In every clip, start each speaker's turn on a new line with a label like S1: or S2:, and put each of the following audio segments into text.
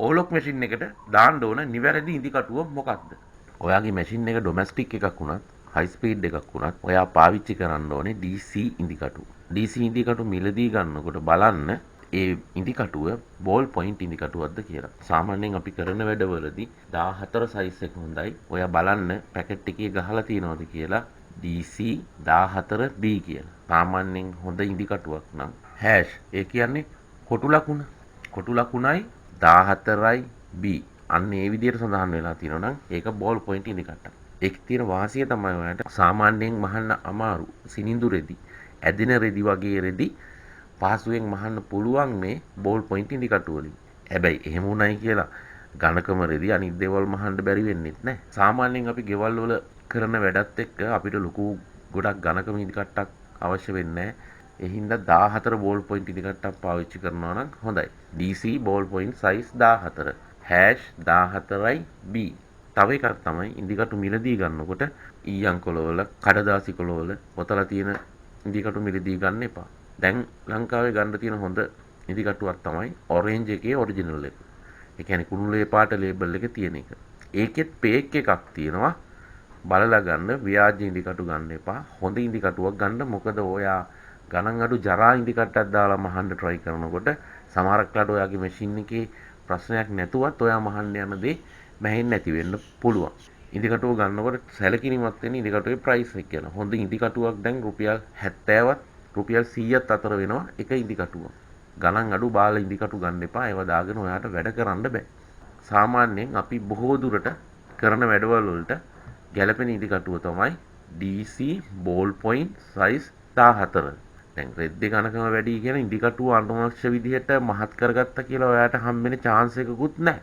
S1: ඕලොක් machine එකට දාන්න ඕන නිවැරදි ඉදි කටුව මොකක්ද? ඔයාගේ මැෂින් එක ඩොමැස්ටික් එකක් වුණත්, හයි ස්පීඩ් එකක් වුණත් ඔයා පාවිච්චි කරන්න ඕනේ DC ඉදි කටුව. DC ඉදි කටුව මිලදී ගන්නකොට බලන්න ඒ ඉදි කටුව බෝල් පොයින්ට් ඉදි කටුවක්ද කියලා. සාමාන්‍යයෙන් අපි කරන වැඩවලදී 14 සයිස් එක හොඳයි. ඔයා බලන්න පැකට් එකේ ගහලා තියෙනවද කියලා DC 14B කියලා. සාමාන්‍යයෙන් හොඳ ඉදි කටුවක් නම් # ඒ කියන්නේ කොටු ලකුණ. කොටු ලකුණයි 14යි B. අන්න ඒ විදිහට සඳහන් වෙලා තියෙනවා නම් ඒක බෝල් පොයින්ට් ඉදි කට්ටක්. ඒකේ තියෙන වාසිය තමයි ඔයාලට සාමාන්‍යයෙන් මහන්න අමාරු සිනිඳු රෙදි, ඇදින රෙදි වගේ රෙදි පහසුවෙන් මහන්න පුළුවන් මේ බෝල් පොයින්ට් ඉදි කටුව වලින්. හැබැයි එහෙම උණයි කියලා ඝනකම රෙදි අනිත් දේවල් මහන්න බැරි වෙන්නෙත් නැහැ. සාමාන්‍යයෙන් අපි ගෙවල් වල කරන වැඩත් එක්ක අපිට ලොකු ගොඩක් ඝනකම ඉදි කට්ටක් අවශ්‍ය වෙන්නේ නැහැ. ඒ හින්දා 14 බෝල් පොයින්ට් ඉදි කට්ටක් පාවිච්චි කරනවා නම් හොඳයි. DC බෝල් පොයින්ට් සයිස් 14 #14යි B. තව එකක් තමයි ඉදිකටු මිලදී ගන්නකොට ඊයන් කොළවල, කඩදාසි කොළවල පොතලා තියෙන ඉදිකටු මිලදී ගන්න එපා. දැන් ලංකාවේ ගන්න තියෙන හොඳ ඉදිකටුවක් තමයි ඔරෙන්ජ් එකේ ඔරිජිනල් එක. ඒ කියන්නේ කුණුලේ පාට ලේබල් එක තියෙන එක. ඒකෙත් පේක් එකක් තියෙනවා. බලලා ගන්න ව්‍යාජ ඉදිකටු ගන්න එපා. හොඳ ඉදිකටුවක් ගන්න. මොකද ඔයා ගණන් අඩු ජරා ඉදිකටක් දාලා මහන්න try කරනකොට සමහරක් ලාට ඔයාගේ මැෂින් එකේ ප්‍රශ්නයක් නැතුවත් ඔයා මහන්න යන දේ මැහෙන්නේ නැති වෙන්න පුළුවන්. ඉදිකටුව ගන්නකොට සැලකිලිමත් වෙන්න ඉදිකටුවේ ප්‍රයිස් එක කියන. හොඳ ඉදිකටුවක් දැන් රුපියල් 70ත් රුපියල් 100ත් අතර වෙනවා එක ඉදිකටුවක්. ගණන් අඩු බාල ඉදිකටු ගන්න එපා. ඒවා දාගෙන ඔයාට වැඩ කරන්න බෑ. සාමාන්‍යයෙන් අපි බොහෝ දුරට කරන වැඩවල වලට ගැළපෙන ඉදිකටුව තමයි DC බෝල් පොයින්ට් සයිස් 14. දැන් රෙද්දේ ඝනකම වැඩි කියන ඉදිකටුව අනවශ්‍ය විදිහට මහත් කරගත්තා කියලා ඔයාට හම්බෙන chance එකකුත් නැහැ.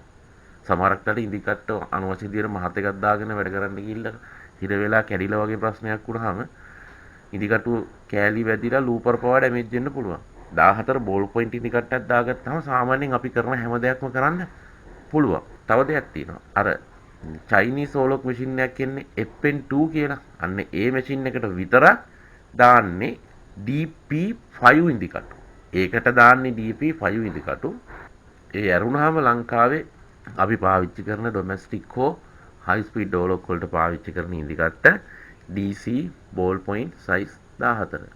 S1: සමහරක්ට ඉදිකට්ටු අනවශ්‍ය විදිහට මහත් එකක් දාගෙන වැඩ කරන්න ගිහිල්ලා හිර වෙලා කැඩිලා වගේ ප්‍රශ්නයක් වුණාම ඉදිකටුව කෑලි වැදිලා ලූපර් පවා ඩැමේජ් වෙන්න පුළුවන්. 14 බෝල් පොයින්ට් ඉදිකට්ටක් දාගත්තාම සාමාන්‍යයෙන් අපි කරන හැම දෙයක්ම කරන්න පුළුවන්. තව දෙයක් තියෙනවා. අර චයිනීස් ඕලොක් මැෂින් එකක් එන්නේ FN2 කියලා. අන්න ඒ මැෂින් එකට විතරක් දාන්නේ DP5 ඉදිකටු. ඒකට දාන්නේ DP5 ඉදිකටු. ඒ ඇරුණාම ලංකාවේ අපි පාවිච්චි කරන ඩොමැස්ටික් හෝ හයි ස්පීඩ් ඕලොක් වලට පාවිච්චි කරන ඉදිකට්ට DC බෝල් පොයින්ට් සයිස් 14.